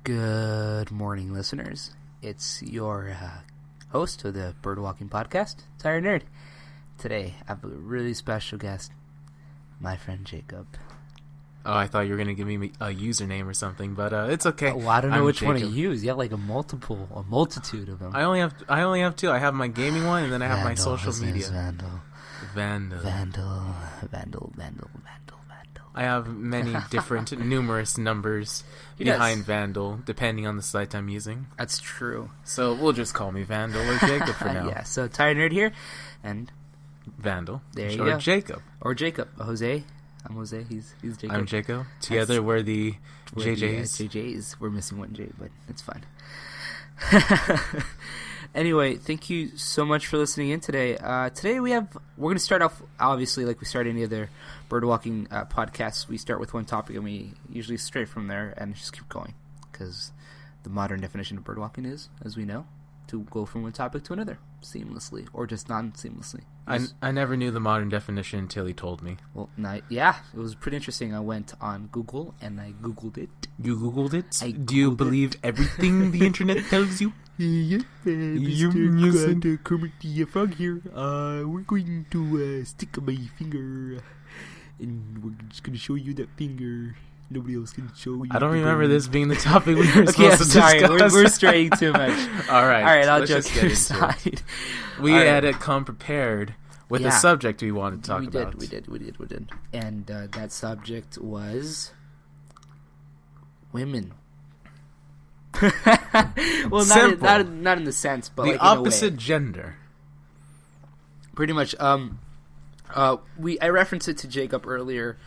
Good morning, listeners. It's your host of the birdwalking podcast, Tired Nerd. Today, I have a really special guest, my friend Jacob. Oh, I thought you were going to give me a username or something, but it's okay. Well, I don't know which Jacob. one to use. You have like a multitude of them. I only have two. I have my gaming one, and then I have my social his name media. is Vandall. Vandall. I have many different, numerous numbers behind Vandal, depending on the site I'm using. That's true. So we'll just call me Vandal or Jacob for now. Yeah, so Tired Nerd here, and Vandal. There you or go. Jacob. Or Jacob. Jose. I'm Jose. He's Jacob. I'm Jacob. Together we're the JJs. JJs. We're missing one J, but it's fine. Anyway, thank you so much for listening in today. Today we're going to start off, obviously, like we start any other birdwalking podcasts. We start with one topic and we usually stray from there and just keep going. Because the modern definition of birdwalking is, as we know, to go from one topic to another seamlessly or just non-seamlessly. I never knew the modern definition until he told me. Well, yeah, it was pretty interesting. I went on Google and I Googled it. You Googled it? Do you believe everything the internet tells you? Yes, Mr. Kermit the Frog here. We're going to stick my finger, and we're just going to show you that finger. Nobody else can show you. I don't remember this being the topic we were supposed to sorry, discuss. We're straying too much. All right, I'll let's just get into aside. We had to come prepared with the subject we wanted to talk about. We did. And that subject was women. Well, not in the sense, but the like opposite gender. Pretty much. I referenced it to Jacob earlier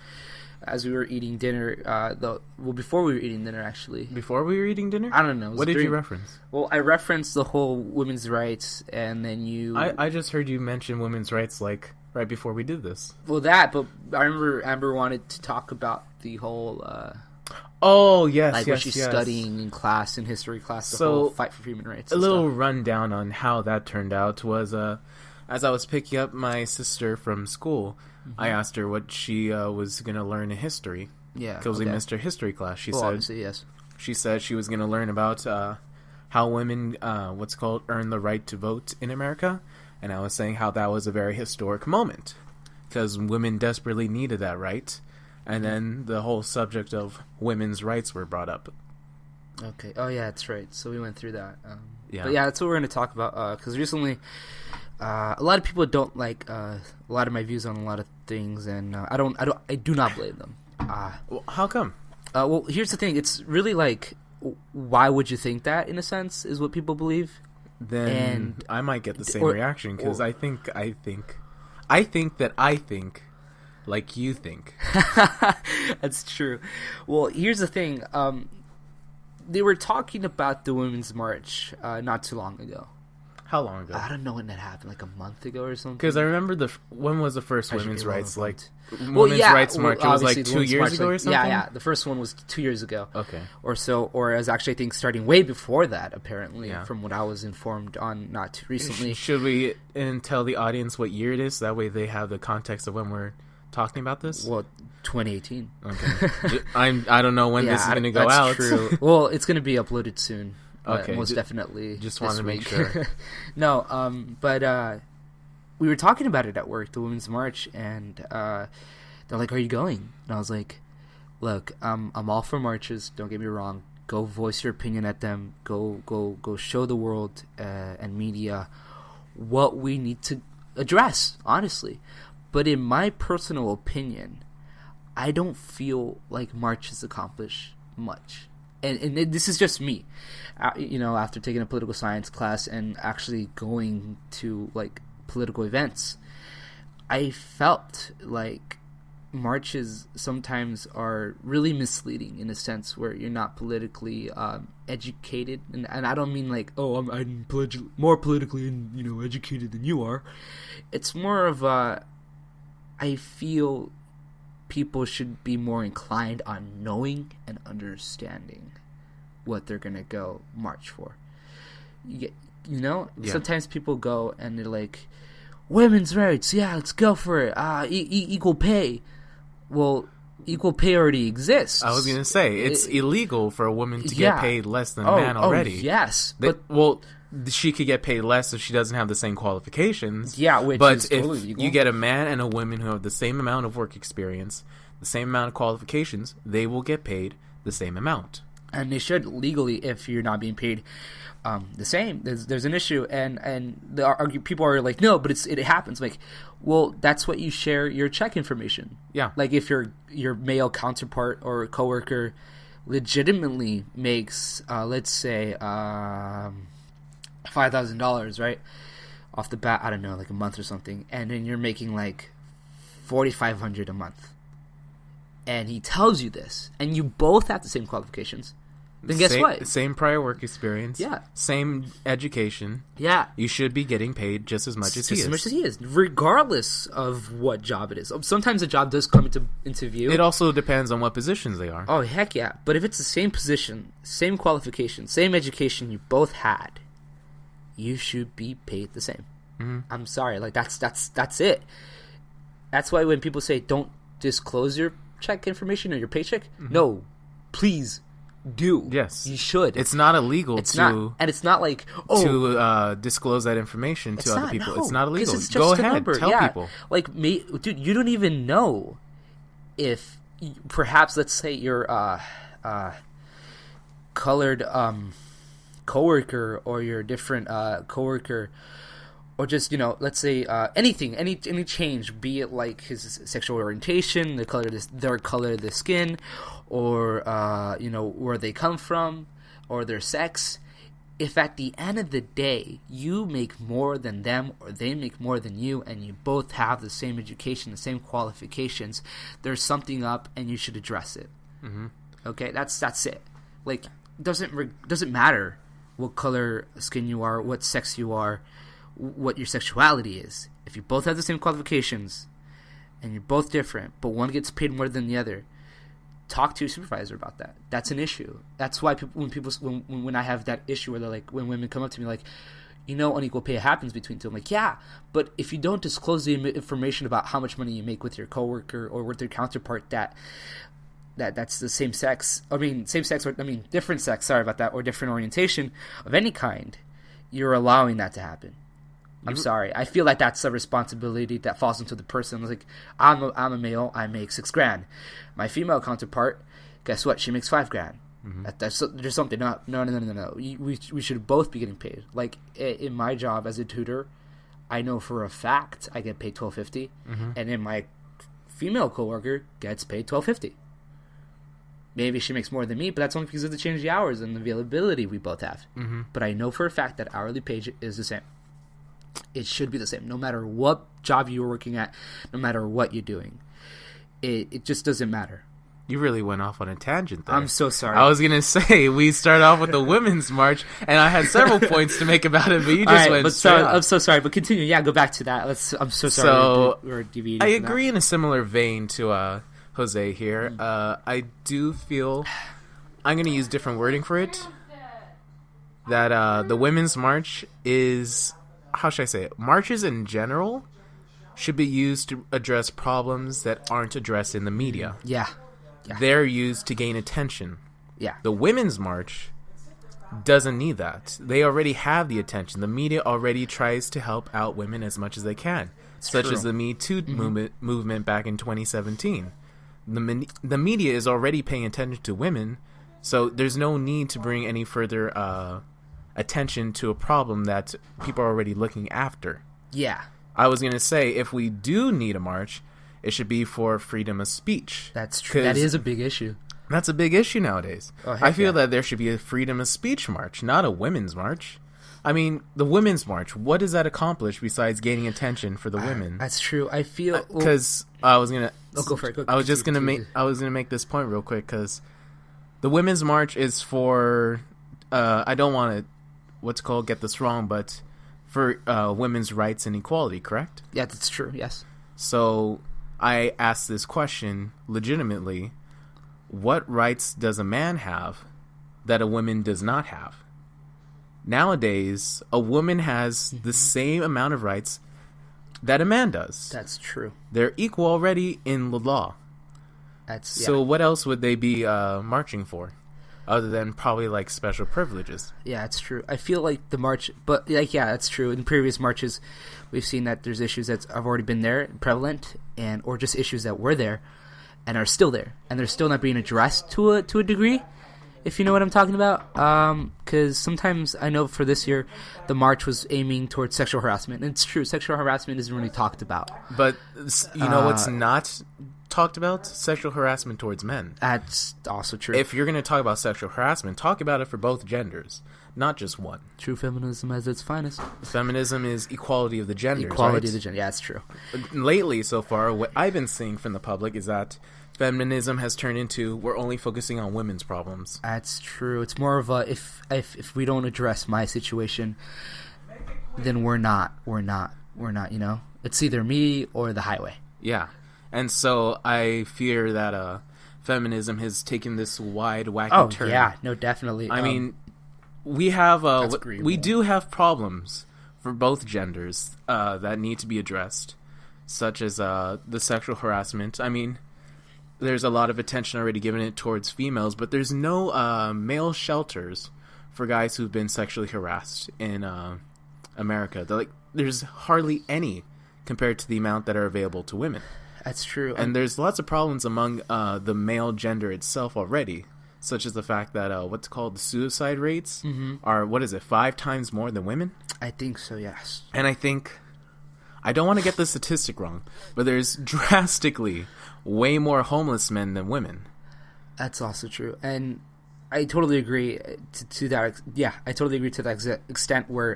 as we were eating dinner. Before we were eating dinner, actually. Before we were eating dinner? I don't know. What did you reference? Well, I referenced the whole women's rights, and then you. I just heard you mention women's rights like right before we did this. Well, but I remember Amber wanted to talk about the whole. Oh, yes, like what she's studying in class, in history class, the whole fight for human rights. A little rundown on how that turned out was, as I was picking up my sister from school, I asked her what she was going to learn in history. Yeah, because we missed her history class. She said, obviously, yes. She said she was going to learn about how women, earn the right to vote in America, and I was saying how that was a very historic moment because women desperately needed that right. And then the whole subject of women's rights were brought up. Okay. Oh, yeah, that's right. So we went through that. Yeah. But yeah, that's what we're going to talk about. Because recently, a lot of people don't like a lot of my views on a lot of things, and I do not blame them. Well, how come? Well, here's the thing. It's really like, why would you think that? In a sense, is what people believe. Then I might get the same reaction because I think that I think. Like you think. That's true. Well, here's the thing. They were talking about the Women's March not too long ago. How long ago? I don't know when that happened, like a month ago or something. Because I remember when was the first women's rights? Like, women's rights march? It was like 2 years ago or something? Yeah. The first one was 2 years ago. Okay. Or so, or I was actually, I think, starting way before that, apparently, yeah. From what I was informed on not too recently. Should we tell the audience what year it is? That way they have the context of when we're talking about this? Well, 2018. Okay. I don't know when this is going to go out. True. Well, it's going to be uploaded soon. Okay. Most definitely. Just wanted to make sure. No, but we were talking about it at work, the Women's March, and they're like, "Are you going?" And I was like, "Look, I'm all for marches. Don't get me wrong. Go voice your opinion at them. Go show the world and media what we need to address, honestly. But in my personal opinion, I don't feel like marches accomplish much. And this is just me, after taking a political science class and actually going to like political events, I felt like marches sometimes are really misleading in a sense where you're not politically educated, and I don't mean like, oh, I'm more politically educated than you are. It's more of I feel people should be more inclined on knowing and understanding what they're gonna go march for. Sometimes people go and they're like, women's rights, yeah, let's go for it. Equal pay. Well, equal pay already exists. I was going to say, it's illegal for a woman to get paid less than a man already. Yes. She could get paid less if she doesn't have the same qualifications. Yeah, which but is if totally legal. you get a man and a woman who have the same amount of work experience, the same amount of qualifications, they will get paid the same amount. And they should legally if you're not being paid the same. There's an issue, and people are like, no, but it happens. Like, well, that's what you share your check information. Yeah. Like if your male counterpart or coworker legitimately makes, let's say, $5,000, right, off the bat, I don't know, like a month or something, and then you're making like $4,500 a month, and he tells you this, and you both have the same qualifications, then guess what? Same prior work experience. Yeah. Same education. Yeah. You should be getting paid just as much as he is. Just as much as he is, regardless of what job it is. Sometimes a job does come into view. It also depends on what positions they are. Oh, heck yeah. But if it's the same position, same qualification, same education you both had, you should be paid the same. Mm-hmm. I'm sorry. Like, that's it. That's why when people say don't disclose your check information or your paycheck, no, please do. Yes. You should. It's not illegal and it's not like, to disclose that information to other people. No, it's not illegal. It's just Go a ahead, number. tell people. Like, dude, you don't even know if perhaps, let's say, your colored coworker or your different coworker, or just, let's say anything, any change, be it like his sexual orientation, their color of the skin, or where they come from, or their sex. If at the end of the day you make more than them or they make more than you, and you both have the same education, the same qualifications, there's something up, and you should address it. Mm-hmm. Okay, that's it. Like, doesn't matter what color skin you are, what sex you are, what your sexuality is. If you both have the same qualifications and you're both different, but one gets paid more than the other, talk to your supervisor about that. That's an issue. That's why when I have that issue where they're like, when women come up to me like, unequal pay happens between two. I'm like, yeah, but if you don't disclose the information about how much money you make with your coworker or with your counterpart that's the same sex, different sex, sorry about that, or different orientation of any kind, you're allowing that to happen. I'm sorry. I feel like that's a responsibility that falls into the person. Like, I'm a male, I make $6,000. My female counterpart, guess what? She makes $5,000. Mm-hmm. There's something. No. We should both be getting paid. Like, in my job as a tutor, I know for a fact I get paid $12.50, and then my female coworker gets paid $12.50. Maybe she makes more than me, but that's only because of the change of the hours and the availability we both have. Mm-hmm. But I know for a fact that hourly pay is the same. It should be the same, no matter what job you're working at, no matter what you're doing. It just doesn't matter. You really went off on a tangent there. I'm so sorry. I was going to say, we start off with the Women's March, and I had several points to make about it, but you just went straight off. I'm so sorry, but continue. Yeah, go back to that. I'm so sorry. So, we're deviating I agree in a similar vein to Jose here. I do feel, I'm going to use different wording for it, that the Women's March is, how should I say it? Marches in general should be used to address problems that aren't addressed in the media. Yeah. They're used to gain attention. Yeah. The Women's March doesn't need that. They already have the attention. The media already tries to help out women as much as they can, such as the Me Too movement back in 2017. The media is already paying attention to women, so there's no need to bring any further attention to a problem that people are already looking after. Yeah. I was going to say, if we do need a march, it should be for freedom of speech. That's true. That is a big issue. That's a big issue nowadays. Oh, I feel that there should be a freedom of speech march, not a women's march. I mean, the Women's March, what does that accomplish besides gaining attention for the women? That's true. I feel... Because I was going to... Oh, go for it. I was just going to make... I was going to make this point real quick, because the Women's March is for... I don't want to, get this wrong, but for women's rights and equality, correct? Yeah, that's true, yes. So I asked this question legitimately. What rights does a man have that a woman does not have? Nowadays, a woman has the same amount of rights that a man does. That's true. They're equal already in the law. So what else would they be marching for, other than probably like special privileges? Yeah, it's true. I feel like the march, but like, yeah, that's true. In previous marches, we've seen that there's issues that have already been there, prevalent, or just issues that were there and are still there, and they're still not being addressed to a degree. If you know what I'm talking about, because sometimes I know for this year, the march was aiming towards sexual harassment. And it's true, sexual harassment isn't really talked about. But you know what's not talked about? Sexual harassment towards men. That's also true. If you're going to talk about sexual harassment, talk about it for both genders, not just one. True feminism at its finest. Feminism is equality of the genders. Equality right? of the gender. Yeah, that's true. Lately, so far, what I've been seeing from the public is that feminism has turned into we're only focusing on women's problems. That's true. It's more of a if we don't address my situation, then we're not. You know, it's either me or the highway. Yeah, and so I fear that feminism has taken this wide wacky turn. Oh yeah, no, definitely. I mean, we have we do have problems for both genders that need to be addressed, such as the sexual harassment. I mean, there's a lot of attention already given it towards females, but there's no male shelters for guys who've been sexually harassed in America. There's hardly any compared to the amount that are available to women. That's true. And there's lots of problems among the male gender itself already, such as the fact that what's called the suicide rates are, 5 times more than women? I think so, yes. And I don't want to get the statistic wrong, but there's drastically way more homeless men than women. That's also true, and I totally agree to that. Yeah, I totally agree to that extent where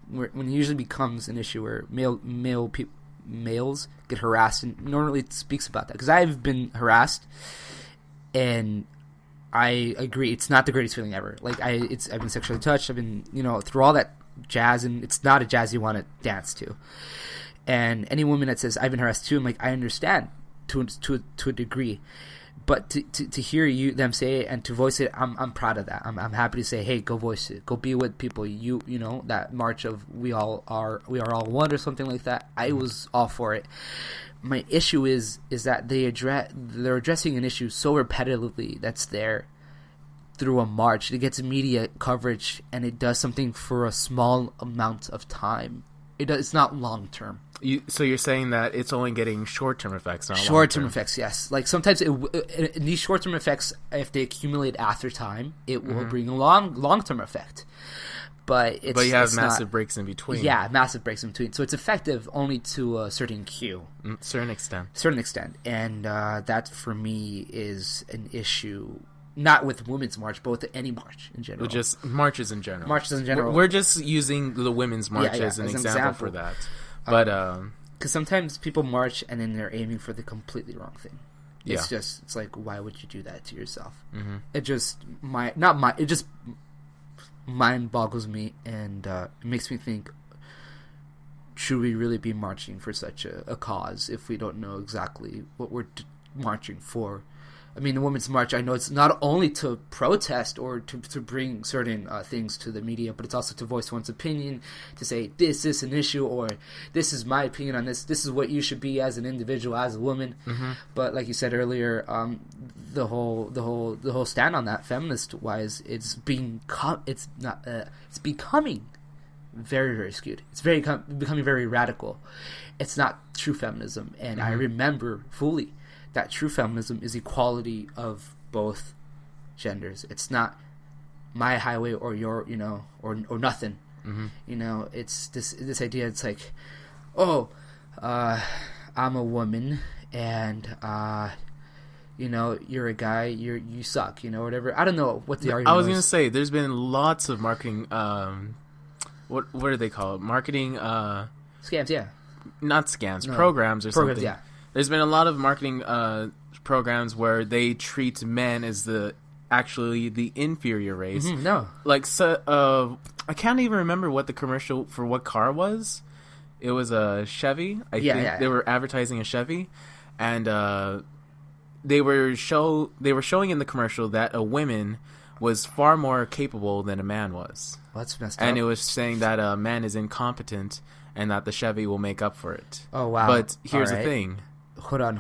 when it usually becomes an issue where males get harassed, and normally it speaks about that because I've been harassed, and I agree it's not the greatest feeling ever. Like I've been sexually touched. I've been through all that jazz, and it's not a jazz you want to dance to. And any woman that says I've been harassed too, I'm like, I understand to a degree, but to hear them say it and to voice it, I'm proud of that. I'm happy to say, hey, go voice it, go be with people. You know that march of we are all one or something like that. I was all for it. My issue is that they're addressing an issue so repetitively that's there through a march. It gets media coverage and it does something for a small amount of time. It's not long term. So you're saying that it's only getting short-term effects, not short-term effects, yes. Like sometimes these short-term effects, if they accumulate after time, it will bring a long-term effect. But you have massive breaks in between. Yeah, massive breaks in between. So it's effective only to a certain certain extent. And that for me is an issue. Not with Women's March, but with any march in general. Just marches in general. We're just using the Women's March as an example for that. But because sometimes people march and then they're aiming for the completely wrong thing. It's like, why would you do that to yourself? Mm-hmm. It just mind boggles me, and it makes me think: should we really be marching for such a cause if we don't know exactly what we're marching for? I mean, the Women's March, I know it's not only to protest or to bring certain things to the media, but it's also to voice one's opinion, to say, this is an issue, or this is my opinion on this. This is what you should be as an individual, as a woman. Mm-hmm. But like you said earlier, the whole stand on that, feminist-wise, it's becoming very, very skewed. It's becoming very radical. It's not true feminism, and I remember fully that true feminism is equality of both genders. It's not my highway or your, or nothing. Mm-hmm. It's this idea. It's like, I'm a woman, and you're a guy. You suck. Whatever. I don't know what the argument. I was gonna say there's been lots of marketing. What do they call it? Marketing scams. Yeah. Not scams. No. Programs or something. Yeah. There's been a lot of marketing programs where they treat men as the inferior race. Mm-hmm, no. Like, I can't even remember what the commercial for what car was. It was a Chevy. I think they were advertising a Chevy, and they were showing in the commercial that a woman was far more capable than a man was. Well, that's messed up. And it was saying that a man is incompetent and that the Chevy will make up for it. Oh, wow. But here's the thing. Hold on.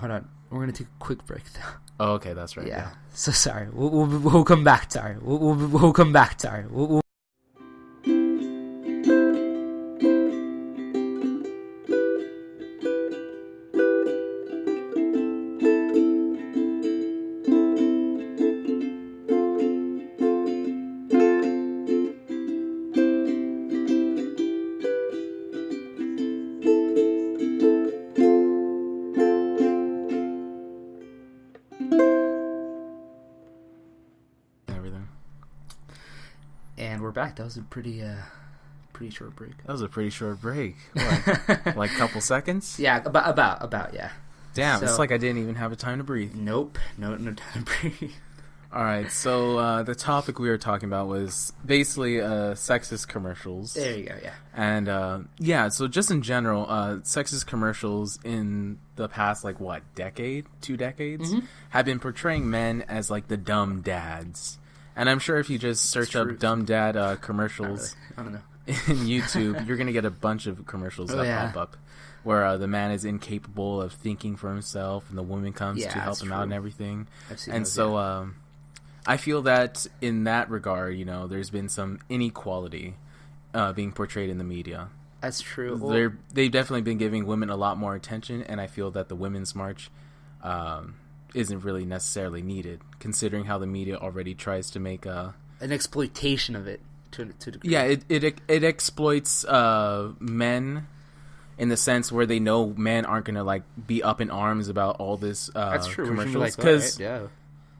We're going to take a quick break, though. Oh, okay, that's right. Yeah. So sorry. We'll come back. Sorry. We'll come back. Sorry. Everything. And we're back. That was a pretty short break. That was a pretty short break. What, like a couple seconds? Yeah, about yeah. Damn, So- it's like I didn't even have a time to breathe. Nope. No time to breathe. All right, so the topic we were talking about was basically sexist commercials. There you go. Yeah. And yeah, so just in general, sexist commercials in the past, like, what, decade? 2 decades? Mm-hmm. Have been portraying men as, like, the dumb dads. And I'm sure if you just search true. up dumb dad commercials I don't know. in YouTube, you're going to get a bunch of commercials that pop up. Where the man is incapable of thinking for himself and the woman comes to help that's him true. out and everything. I've seen And those, so I feel that in that regard, you know, there's been some inequality being portrayed in the media. That's true. Well, They've definitely been giving women a lot more attention, and I feel that the Women's March isn't really necessarily needed, considering how the media already tries to make an exploitation of it to a degree. Yeah, it exploits men in the sense where they know men aren't going to, like, be up in arms about all this That's true. commercials. Because yeah.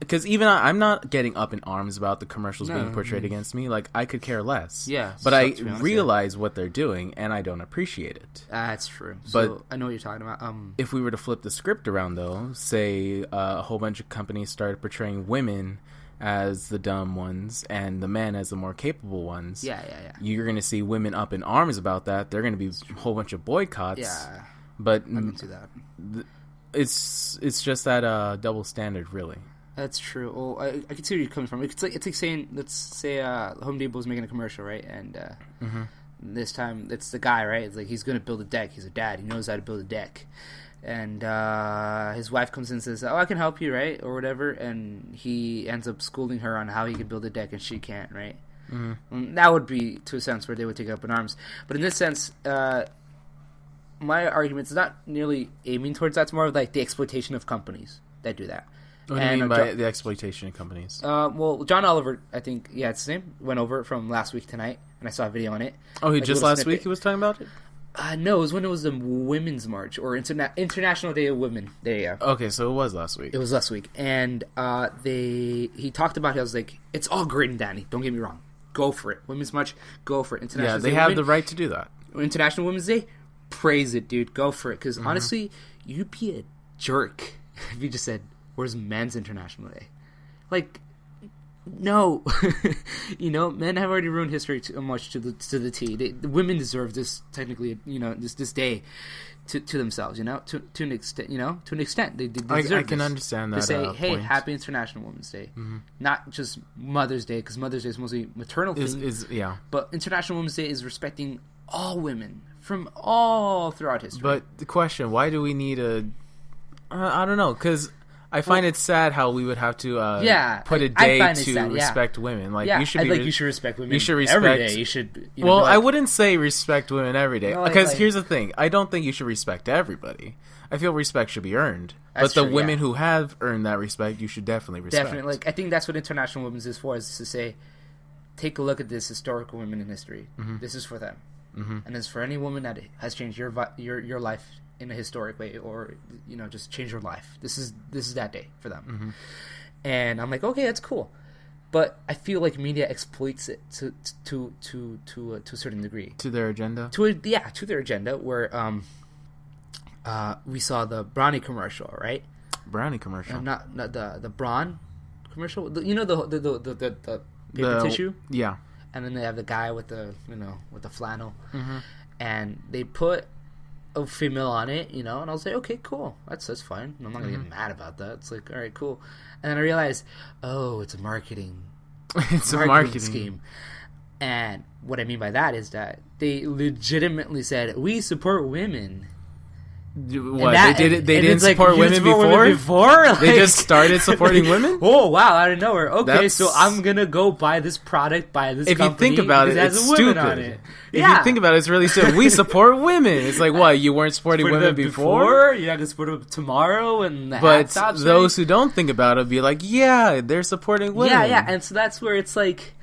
Because even I'm not getting up in arms about the commercials being portrayed against me. Like, I could care less. Yeah. But so, I to be honest, realize what they're doing, and I don't appreciate it. That's true. But so I know what you're talking about. If we were to flip the script around, though, say a whole bunch of companies started portraying women as the dumb ones and the men as the more capable ones. Yeah. You're going to see women up in arms about that. They're going to be a whole bunch of boycotts. Yeah. But I can see that. it's just that double standard, really. That's true. Well, I can see where you're coming from. It's like saying, let's say Home Depot's making a commercial, right? And this time it's the guy, right? It's like he's going to build a deck. He's a dad. He knows how to build a deck. And his wife comes in and says, "Oh, I can help you," right? Or whatever. And he ends up schooling her on how he can build a deck, and she can't, right? Mm-hmm. That would be, to a sense, where they would take it up in arms. But in this sense, my argument's not nearly aiming towards that. It's more of like the exploitation of companies that do that. What do you mean by the exploitation of companies? Well, John Oliver, I think, yeah, it's his name, went over it from last week tonight, and I saw a video on it. Oh, like just last week he was talking about it? No, it was when it was the Women's March, or International Day of Women. There you go. Okay, so it was last week. It was last week. And he talked about it. I was like, it's all great and dandy. Don't get me wrong. Go for it. Women's March, go for it. International Day they have Women, the right to do that. International Women's Day, praise it, dude. Go for it. Because honestly, you'd be a jerk if you just said, where's Men's International Day? Like, no. You know, men have already ruined history too much to the T. The women deserve this, technically, you know, this day to themselves, you know, to an extent, you know, to an extent. They deserve I can this. understand that. To say, hey, point. Happy International Women's Day. Not just Mother's Day, because Mother's Day is mostly maternal thing. Yeah. But International Women's Day is respecting all women from all throughout history. But the question, why do we need I don't know, because I find it sad how we would have to put a day to respect women. Like, you should you should respect women. You should respect every day. You should. You know, like, I wouldn't say respect women every day, No, because like, here's the thing: I don't think you should respect everybody. I feel respect should be earned, but the true, women who have earned that respect, you should definitely respect. Definitely, like I think that's what International Women's is for: is to say, take a look at this historical women in history. This is for them, and it's for any woman that has changed your life in a historic way, or you know, just change your life. This is that day for them. And I'm like, okay, that's cool, but I feel like media exploits it to a certain degree, to their agenda. To their agenda, where we saw the Brownie commercial, right? Brownie commercial, not the Braun commercial. You know the paper tissue, yeah. And then they have the guy with the flannel, and they put a female on it, you know, and I was like, okay, cool, that's fine. I'm not gonna get mad about that. It's like, all right, cool. And then I realized, oh, it's a marketing, a marketing scheme. And what I mean by that is that they legitimately said, we support women, What, they didn't support women before? Like, they just started supporting women? Oh, wow, out of nowhere. Okay, so I'm going to go buy this product, buy this company. If you think about it, it's stupid. On it. If you think about it, it's really stupid. We support women. It's like, what, you weren't supporting women before? You're not going to support them tomorrow? And but those who don't think about it be like, yeah, they're supporting women. Yeah, and so that's where it's like,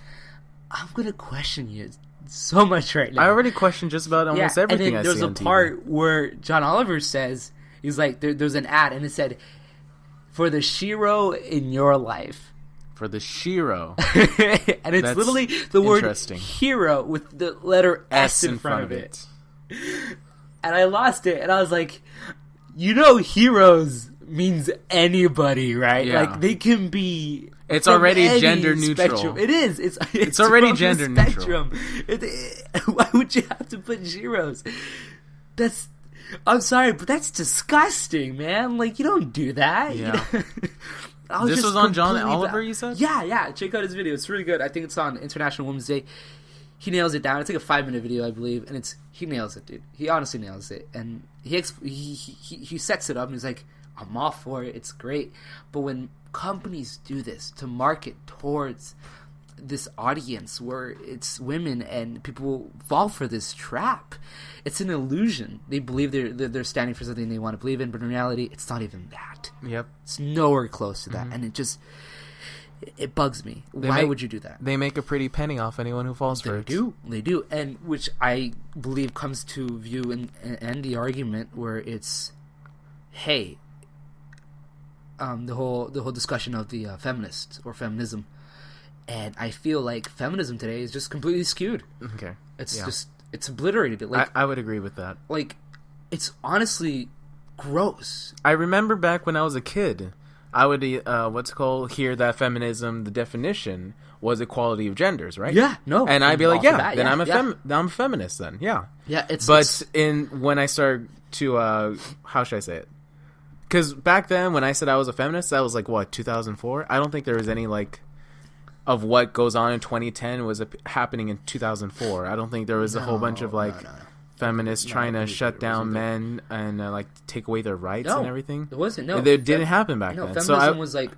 I'm going to question you so much right now. I already questioned just about almost everything I see on TV. There's a part where John Oliver says, he's like, there's an ad, and it said, for the shiro in your life. For the shiro. And it's literally the word hero with the letter S in front of it. And I lost it, and I was like, heroes means anybody, right? Yeah. Like, they can be... It's already gender neutral. Spectrum. It is. It's already gender neutral. Why would you have to put zeros? I'm sorry, but that's disgusting, man. Like, you don't do that. Yeah. This was on John Oliver, you said? Yeah. Check out his video. It's really good. I think it's on International Women's Day. He nails it down. It's like a 5-minute video, I believe, and he nails it, dude. He honestly nails it, and he sets it up, and he's like, I'm all for it. It's great, but when companies do this to market towards this audience where it's women and people fall for this trap, it's an illusion. They believe they're standing for something they want to believe in, but in reality, it's not even that. Yep, it's nowhere close to that, and it bugs me. Why would you do that? They make a pretty penny off anyone who falls for it. They do, and which I believe comes to view and the argument where it's, hey. The whole discussion of the feminists or feminism, and I feel like feminism today is just completely skewed. Okay, it's obliterated. Like I would agree with that. Like, it's honestly gross. I remember back when I was a kid, I would hear that feminism, the definition was equality of genders, right? Yeah, no, and I'd be like, I'm a feminist then, when I started to how should I say it? Because back then, when I said I was a feminist, that was like, what, 2004? I don't think there was any, like, of what goes on in 2010 was happening in 2004. I don't think there was a whole bunch of, like, feminists trying to shut down men and, like, take away their rights and everything. It wasn't, no. It didn't happen back then. Feminism was, like,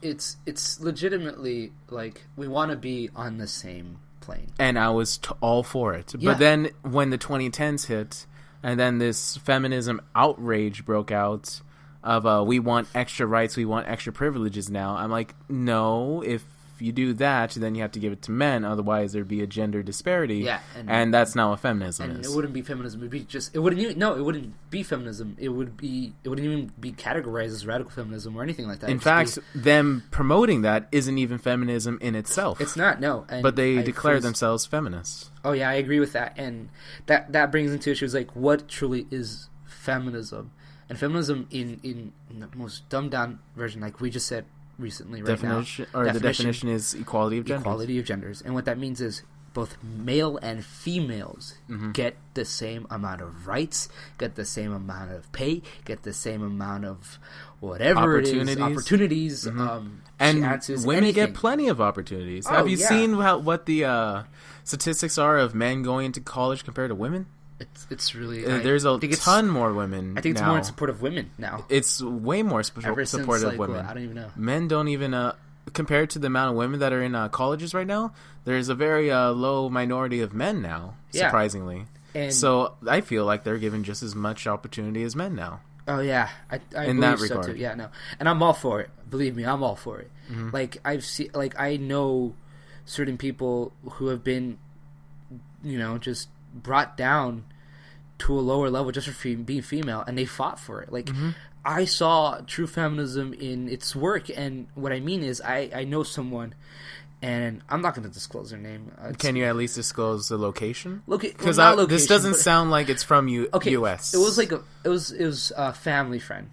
it's legitimately, like, we want to be on the same plane. And I was all for it. Yeah. But then, when the 2010s hit, and then this feminism outrage broke out... of we want extra rights, we want extra privileges now. I'm like, no, if you do that, then you have to give it to men, otherwise there'd be a gender disparity. Yeah, and that's not what feminism is. It wouldn't be feminism. It wouldn't be feminism. It wouldn't even be categorized as radical feminism or anything like that. In fact, them promoting that isn't even feminism in itself. It's not, no. But they declare themselves feminists. Oh yeah, I agree with that. And that brings into issues like, what truly is feminism? And feminism in the most dumbed down version, like we just said recently, the definition is equality of genders. Equality of genders. And what that means is both male and females get the same amount of rights, get the same amount of pay, get the same amount of whatever opportunities, and chances, women anything. Get plenty of opportunities. Have you seen what the statistics are of men going into college compared to women? It's really... there's a ton more women I think it's now. more in support of women now. It's way more supportive of women. I don't even know. Men don't even... compared to the amount of women that are in colleges right now, there's a very low minority of men now, surprisingly. And so I feel like they're given just as much opportunity as men now. Oh, yeah. I in that regard. So too. Yeah, no. And I'm all for it. Believe me, I'm all for it. Mm-hmm. Like, I know certain people who have been, just brought down to a lower level just for being female, and they fought for it. Like, I saw true feminism in its work, and what I mean is I know someone, and I'm not going to disclose their name. Can you at least disclose the location? Because this doesn't sound like it's from U.S. It was like it was a family friend,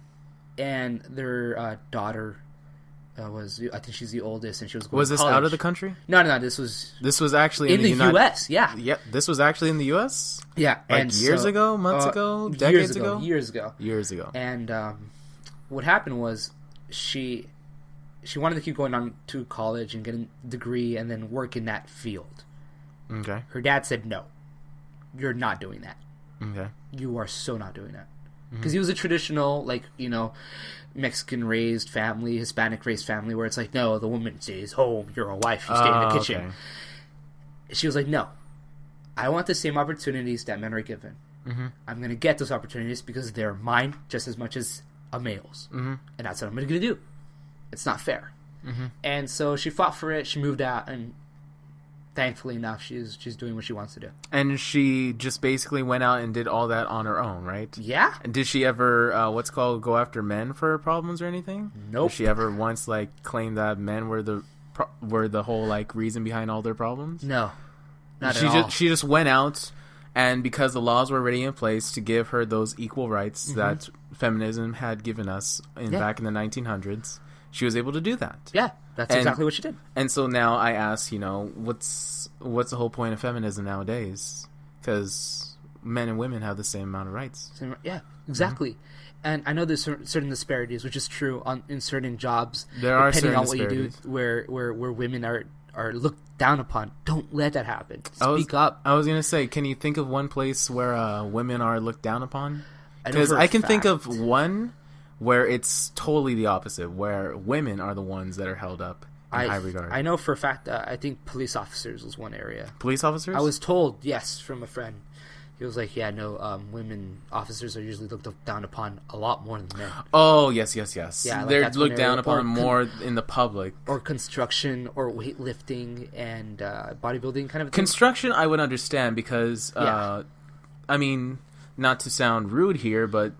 and their daughter was, I think she's the oldest, and she was going to college. Was this out of the country? No. This was actually in the U.S. Yeah. Yeah. This was actually in the U.S. Yeah, like years ago, months ago, decades ago. Years ago. And what happened was she wanted to keep going on to college and get a degree and then work in that field. Okay. Her dad said, "No, you're not doing that. Okay. You are so not doing that." because he was a traditional, like, you know, Mexican raised family, Hispanic raised family, where it's like, no, the woman stays home, you're a wife, you stay in the kitchen. Okay. She was like, no, I want the same opportunities that men are given. I'm going to get those opportunities because they're mine just as much as a male's. And that's what I'm going to do. It's not fair. And so she fought for it. She moved out, and thankfully enough, she's doing what she wants to do. And she just basically went out and did all that on her own, right? Yeah. And did she ever, go after men for problems or anything? Nope. Did she ever once, like, claim that men were the whole, like, reason behind all their problems? No. Not at all. She just went out, and because the laws were already in place to give her those equal rights that feminism had given us back in the 1900s, she was able to do that. Yeah, that's exactly what she did. And so now I ask, you know, what's the whole point of feminism nowadays? Because men and women have the same amount of rights. Yeah, exactly. And I know there's certain disparities, which is true in certain jobs. There are depending certain on what you do, where women are looked down upon. Don't let that happen. Speak up. I was gonna say, can you think of one place where women are looked down upon? Because I can think of one where it's totally the opposite, where women are the ones that are held up in high regard. I know for a fact. I think police officers was one area. Police officers? I was told, yes, from a friend. He was like, yeah, no, women officers are usually looked down upon a lot more than men. Oh, yes. Yeah, like they're looked down upon more in the public. Or construction, or weightlifting, and bodybuilding kind of thing. Construction, I would understand because, I mean, not to sound rude here, but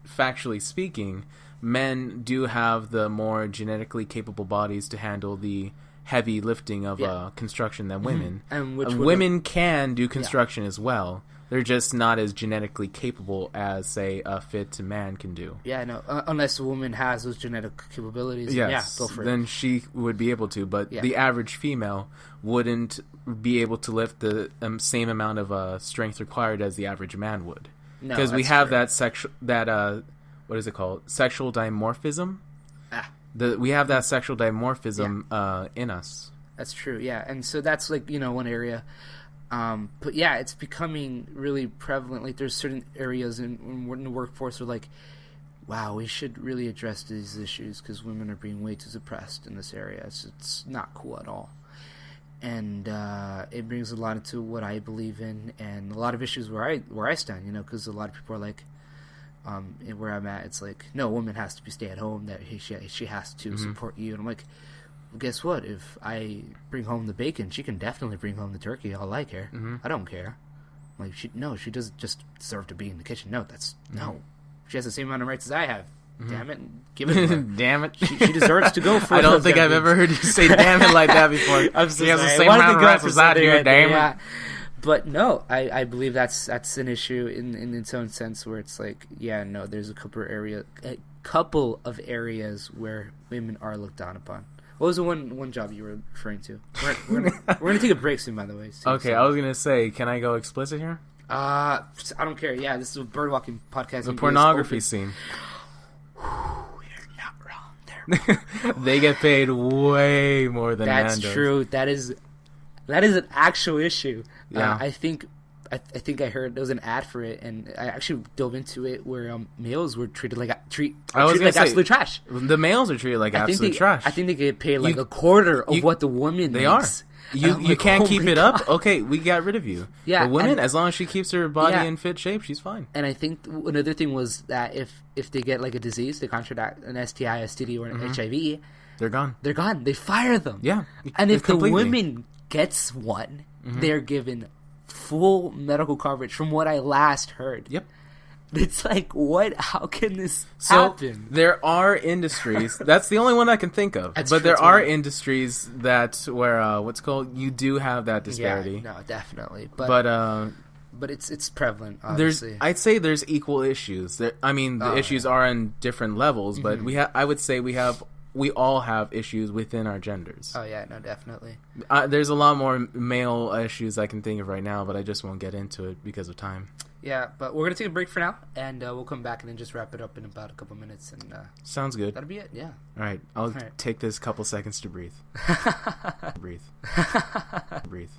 factually speaking, men do have the more genetically capable bodies to handle the heavy lifting of construction than women. And women can do construction as well. They're just not as genetically capable as, say, a fit man can do. Yeah, no, unless a woman has those genetic capabilities. Yes, go for it. Then she would be able to, but the average female wouldn't be able to lift the same amount of strength required as the average man would. Because we have that what is it called? Sexual dimorphism. We have that sexual dimorphism in us. That's true. Yeah, and so that's like, you know, one area. But yeah, it's becoming really prevalent. Like, there's certain areas in the workforce where, like, wow, we should really address these issues because women are being way too suppressed in this area. It's not cool at all. And it brings a lot into what I believe in, and a lot of issues where I stand, you know, because a lot of people are like, where I'm at, it's like, no, a woman has to stay at home, that she has to support you. And I'm like, well, guess what? If I bring home the bacon, she can definitely bring home the turkey. I'll like her. I don't care. Like, she doesn't just deserve to be in the kitchen. No, no. She has the same amount of rights as I have. Damn it. Give it to her. Damn it. She deserves to go for I don't think I've ever heard you say damn it like that before. She has the same amount of rights as I do, damn it. But no, I believe that's an issue in its own sense, where it's like, yeah, no, there's a couple of areas where women are looked down upon. What was the one job you were referring to? We're gonna take a break soon, by the way. Okay, I was gonna say, can I go explicit here? I don't care. Yeah, this is a birdwalking podcast. The pornography scene. You're not wrong there. They get paid way more than men. That's true. That is an actual issue. Yeah. I think I heard there was an ad for it, and I actually dove into it, where males were treated like absolute trash. The males are treated like absolute trash. I think they get paid like a quarter of what the woman makes. You can't keep it up? Okay, we got rid of you. Yeah, the woman, as long as she keeps her body in fit shape, she's fine. And I think another thing was that if they get like a disease, they contract an STI, STD, or an HIV, they're gone. They're gone. They fire them. Yeah. And if the woman gets one, they're given full medical coverage, from what I last heard. Yep. It's like, what? How can this happen? There are industries. That's the only one I can think of. But there are industries where you do have that disparity. Yeah, no, definitely. But it's prevalent. Obviously, I'd say there's equal issues. The issues are on different levels, but I would say we all have issues within our genders. Oh yeah, no, definitely. There's a lot more male issues I can think of right now, but I just won't get into it because of time. Yeah, but we're going to take a break for now, and we'll come back and then just wrap it up in about a couple minutes. And sounds good. That'll be it, yeah. All right, I'll take this couple seconds to breathe. Breathe. Breathe.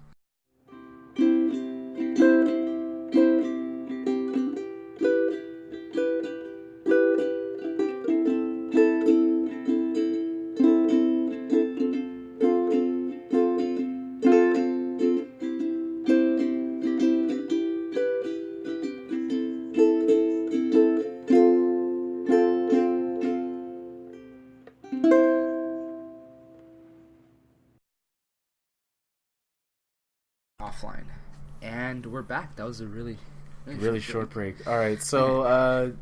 offline, and we're back. That was a really short break. All right, so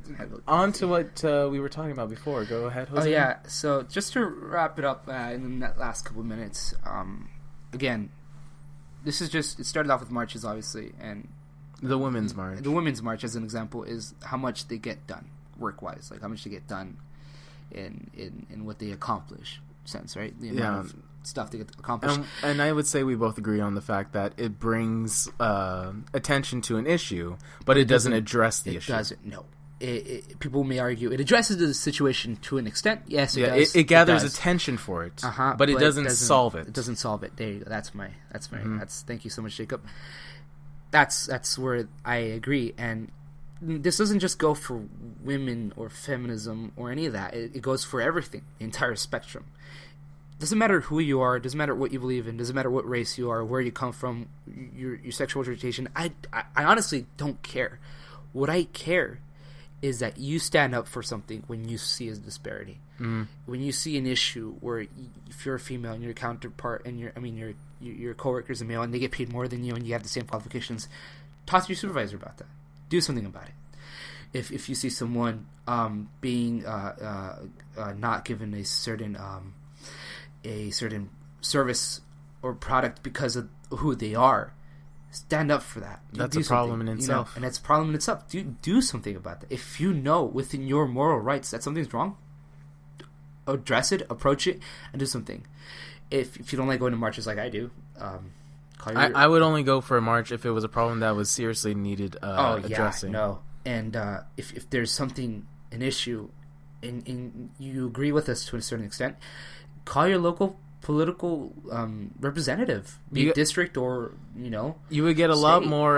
on to what we were talking about before. Go ahead, Jose. Oh yeah, so just to wrap it up in the last couple of minutes, again, this is just, it started off with marches, obviously, and the Women's March. The Women's March, as an example, is how much they get done work-wise, like how much they get done in what they accomplish sense, right? The amount of stuff they get accomplished. And I would say we both agree on the fact that it brings attention to an issue, but it doesn't address the issue. It doesn't, no. People may argue it addresses the situation to an extent. Yes, it does. It gathers attention for it, but it doesn't solve it. It doesn't solve it. There you go. That's thank you so much, Jacob. That's where I agree. And this doesn't just go for women or feminism or any of that. It goes for everything, the entire spectrum. Doesn't matter who you are, doesn't matter what you believe in, doesn't matter what race you are, where you come from, your sexual orientation. I honestly don't care. What I care is that you stand up for something when you see a disparity. When you see an issue where if you're a female and your counterpart and your coworker's a male and they get paid more than you and you have the same qualifications, talk to your supervisor about that. Do something about it. If you see someone being not given a certain service or product because of who they are, stand up for that. That's a problem in itself. And that's a problem in itself. Do something about that. If you know within your moral rights that something's wrong, address it, approach it, and do something. If you don't like going to marches like I do, I would only go for a march if it was a problem that was seriously needed addressing. No. And if there's something, an issue, and you agree with us to a certain extent, call your local political representative, be it district or you would get a lot more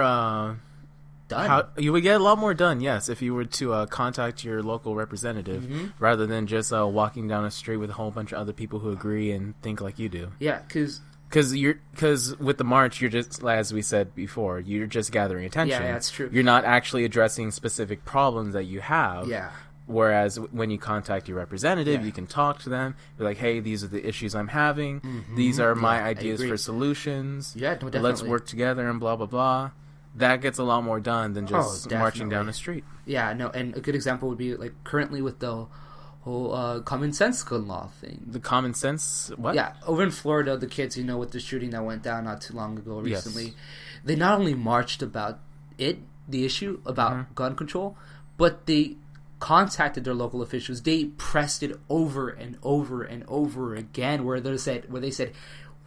done. You would get a lot more done, yes, if you were to contact your local representative rather than just walking down a street with a whole bunch of other people who agree and think like you do. Yeah, because with the march, you're just, as we said before, you're just gathering attention. Yeah, that's true. You're not actually addressing specific problems that you have. Yeah. Whereas when you contact your representative, you can talk to them. Be like, hey, these are the issues I'm having. These are my ideas for solutions. Yeah, no, definitely. Let's work together and blah, blah, blah. That gets a lot more done than just marching down the street. Yeah, no, and a good example would be like currently with the whole common sense gun law thing. The common sense what? Yeah, over in Florida, the kids, with the shooting that went down not too long ago recently, they not only marched about the issue about gun control, but they contacted their local officials. They pressed it over and over and over again where they said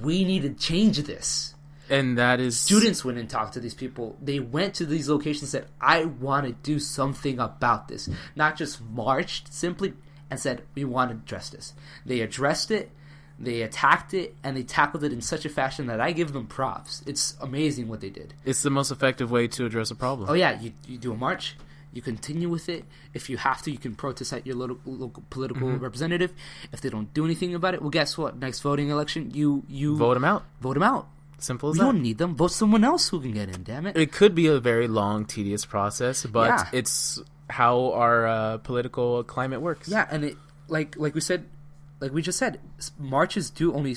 we need to change this. And that is... Students went and talked to these people. They went to these locations and said, I want to do something about this. Not just marched simply and said, we want to address this. They addressed it, they attacked it, and they tackled it in such a fashion that I give them props. It's amazing what they did. It's the most effective way to address a problem. Oh yeah, you do a march, you continue with it. If you have to, you can protest at your local political representative. If they don't do anything about it, well, guess what? Next voting election, you vote them out. Vote them out. Simple as that. You don't need them. Vote someone else who can get in, damn it. It could be a very long, tedious process, but it's how our political climate works. Yeah, and it, like we said, like we just said, marches do only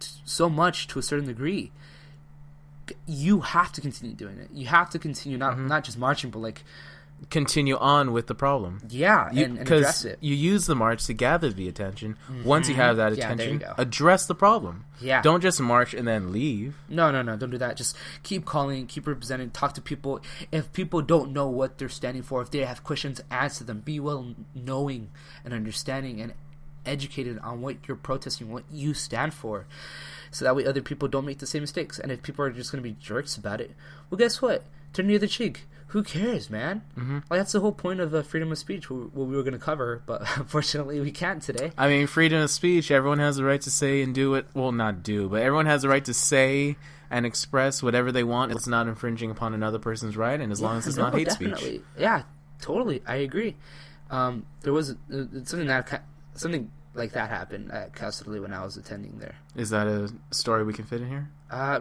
so much to a certain degree. You have to continue doing it. You have to continue not just marching, but like continue on with the problem. Yeah, and address it. You use the march to gather the attention. Once you have that attention, address the problem. Yeah. Don't just march and then leave. No, don't do that. Just keep calling, keep representing, talk to people. If people don't know what they're standing for, if they have questions, answer them. Be well knowing and understanding and educated on what you're protesting, what you stand for. So that way other people don't make the same mistakes. And if people are just going to be jerks about it, well, guess what? Turn the other cheek. Who cares, man? Like, that's the whole point of freedom of speech, what we were going to cover, but unfortunately we can't today. I mean, freedom of speech, everyone has the right to say and do it. Well, not do, but everyone has the right to say and express whatever they want. It's not infringing upon another person's right, and as long as it's not hate speech. Yeah, totally. I agree. There was something like that happened at Casterly when I was attending there. Is that a story we can fit in here?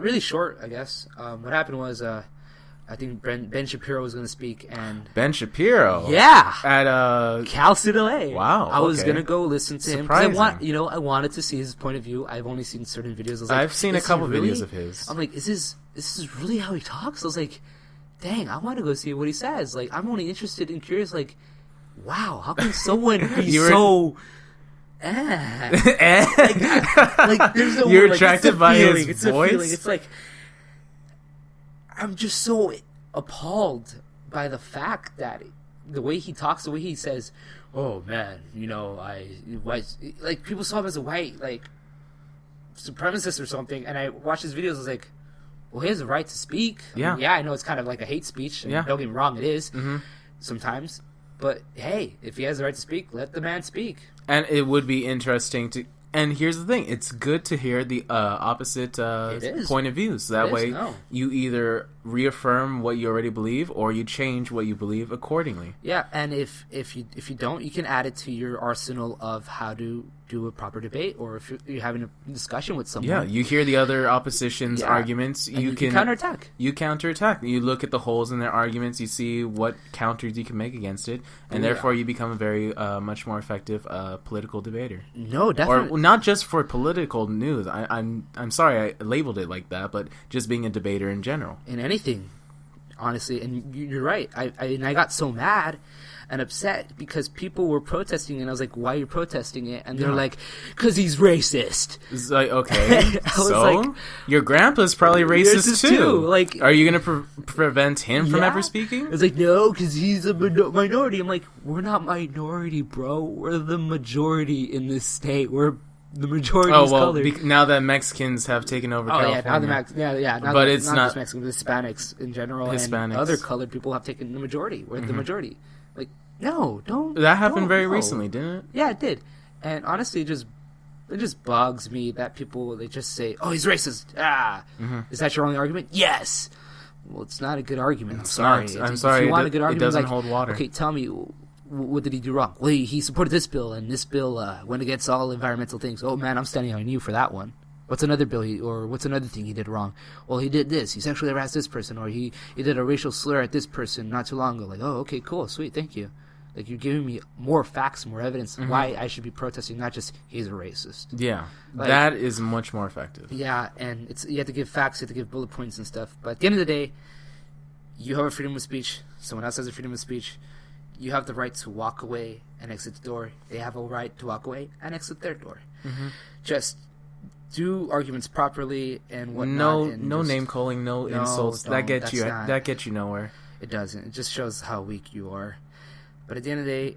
Really short, I guess. What happened was... I think Ben Shapiro was going to speak, and Ben Shapiro, at Cal City LA. Wow, I was going to go listen to him because I wanted to see his point of view. I've only seen certain videos. I've seen a couple videos of his. I'm like, is this is really how he talks. I was like, dang, I want to go see what he says. Like, I'm only interested and curious, like, wow, how can someone be so... like, there's no You're word. attracted by feeling. his it's voice? A feeling. It's like, I'm just so appalled by the fact that the way he talks, the way he says, oh man, you know, like, people saw him as a white, like, supremacist or something, and I watched his videos, I was like, well, he has the right to speak. Yeah. I mean, yeah, I know it's kind of like a hate speech, and don't get me wrong, it is, sometimes, but hey, if he has the right to speak, let the man speak. And it would be interesting to... And here's the thing. It's good to hear the opposite point of view. So that way you either reaffirm what you already believe or you change what you believe accordingly. Yeah, and if you don't, you can add it to your arsenal of how to do a proper debate, or if you're having a discussion with someone. Yeah, you hear the other opposition's arguments. You can counterattack. You counterattack. You look at the holes in their arguments. You see what counters you can make against it. And therefore you become a very much more effective political debater. No, definitely. Or not just for political news. I'm sorry I labeled it like that, but just being a debater in general. In anything, honestly. And you're right. I got so mad and upset because people were protesting, and I was like, why are you protesting it? And they're like, because he's racist. It's like, okay, so like, your grandpa's probably racist too. Like, are you going to prevent him from ever speaking? It's like, no, because he's a minority. I'm like, we're not minority, bro. We're the majority in this state. We're the majority is colored. Now that Mexicans have taken over California. But it's not just Mexicans, Hispanics in general, and other colored people have taken the majority. We're the majority. Like, no, don't. That happened very recently, didn't it? Yeah, it did. And honestly, it just bugs me that people, they just say, "Oh, he's racist." Is that your only argument? Yes. Well, it's not a good argument. I'm sorry. I'm sorry. If you want a good argument, it doesn't hold water. Okay, tell me, what did he do wrong? Well, he supported this bill, and this bill went against all environmental things. Oh man, I'm standing on you for that one. What's another bill what's another thing he did wrong? Well, he did this. He sexually harassed this person, or he did a racial slur at this person not too long ago. Like, oh, okay, cool, sweet, thank you. Like, you're giving me more facts, more evidence why I should be protesting, not just he's a racist. Yeah, like, that is much more effective. Yeah, and you have to give facts, you have to give bullet points and stuff. But at the end of the day, you have a freedom of speech. Someone else has a freedom of speech. You have the right to walk away and exit the door. They have a right to walk away and exit their door. Just do arguments properly and whatnot. No name calling, no insults. That gets you nowhere. It doesn't. It just shows how weak you are. But at the end of the day,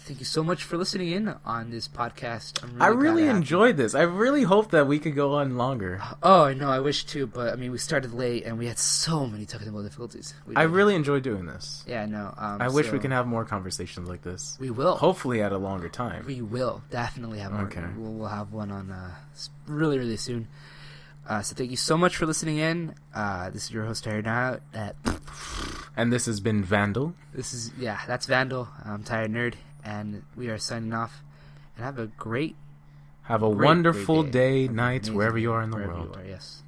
thank you so much for listening in on this podcast. I really enjoyed this. I really hope that we could go on longer. Oh, I know. I wish too. But, I mean, we started late and we had so many technical difficulties. I really enjoyed doing this. Yeah, no. I wish we can have more conversations like this. We will. Hopefully at a longer time. We will. Definitely have more. Okay. We'll have one on really, really soon. So thank you so much for listening in. This is your host, tirednerd. And this has been Vandal. That's Vandal. I'm Tired Nerd, and we are signing off. And have a wonderful day, night, wherever you are in the world. Yes.